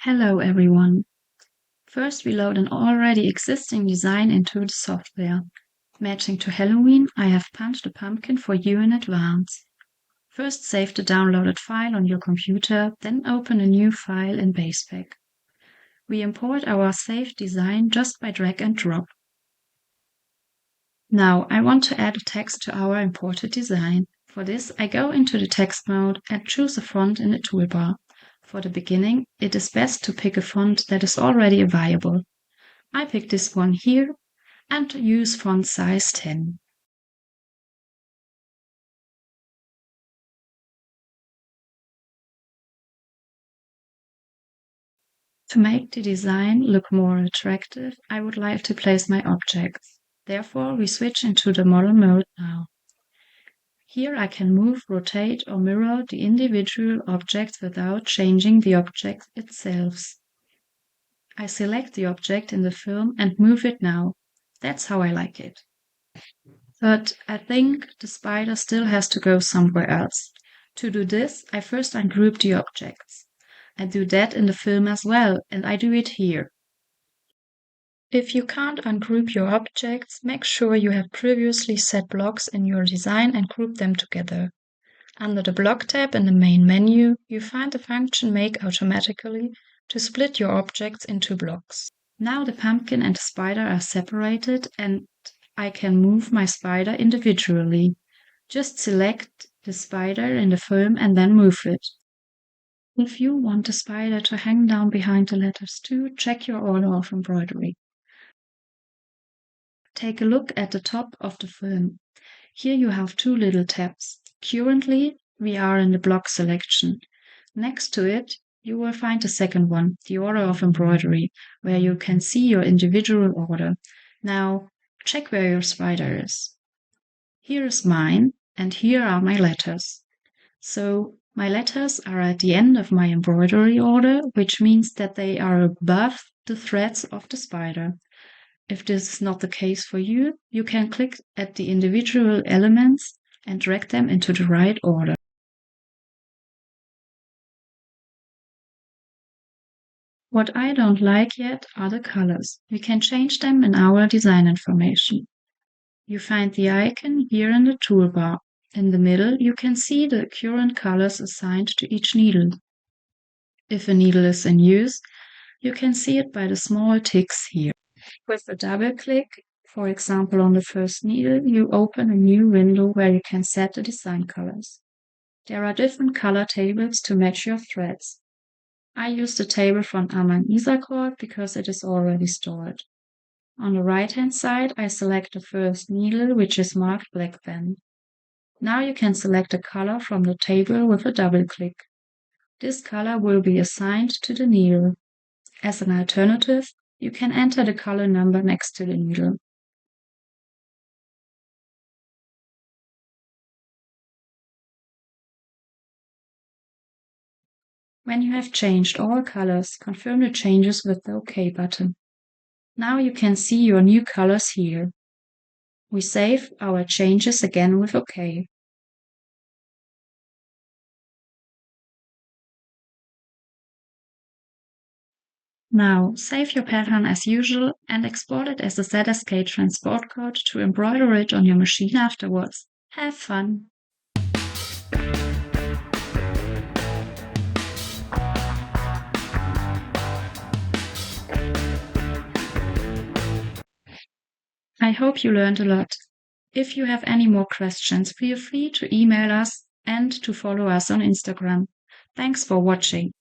Hello everyone. First, we load an already existing design into the software. Matching to Halloween, I have punched a pumpkin for you in advance. First, save the downloaded file on your computer, then open a new file in BasePac. We import our saved design just by drag and drop. Now, I want to add a text to our imported design. For this, I go into the text mode and choose a font in the toolbar. For the beginning, it is best to pick a font that is already available. I pick this one here and use font size 10. To make the design look more attractive, I would like to place my objects. Therefore, we switch into the model mode now. Here I can move, rotate, or mirror the individual objects without changing the object itself. I select the object in the film and move it now. That's how I like it. But I think the spider still has to go somewhere else. To do this, I first ungroup the objects. I do that in the film as well, and I do it here. If you can't ungroup your objects, make sure you have previously set blocks in your design and group them together. Under the Block tab in the main menu, you find the function Make Automatically to split your objects into blocks. Now the pumpkin and the spider are separated and I can move my spider individually. Just select the spider in the film and then move it. If you want the spider to hang down behind the letters too, check your order of embroidery. Take a look at the top of the film. Here you have two little tabs. Currently, we are in the block selection. Next to it, you will find the second one, the order of embroidery, where you can see your individual order. Now, check where your spider is. Here is mine, and here are my letters. So, my letters are at the end of my embroidery order, which means that they are above the threads of the spider. If this is not the case for you, you can click at the individual elements and drag them into the right order. What I don't like yet are the colors. We can change them in our design information. You find the icon here in the toolbar. In the middle, you can see the current colors assigned to each needle. If a needle is in use, you can see it by the small ticks here. With a double click, for example on the first needle, you open a new window where you can set the design colors. There are different color tables to match your threads. I use the table from Aman Isakort because it is already stored. On the right-hand side, I select the first needle, which is marked black band. Now you can select a color from the table with a double click. This color will be assigned to the needle. As an alternative, you can enter the color number next to the needle. When you have changed all colors, confirm the changes with the OK button. Now you can see your new colors here. We save our changes again with OK. Now, save your pattern as usual and export it as a ZSK transport code to embroider it on your machine afterwards. Have fun! I hope you learned a lot. If you have any more questions, feel free to email us and to follow us on Instagram. Thanks for watching.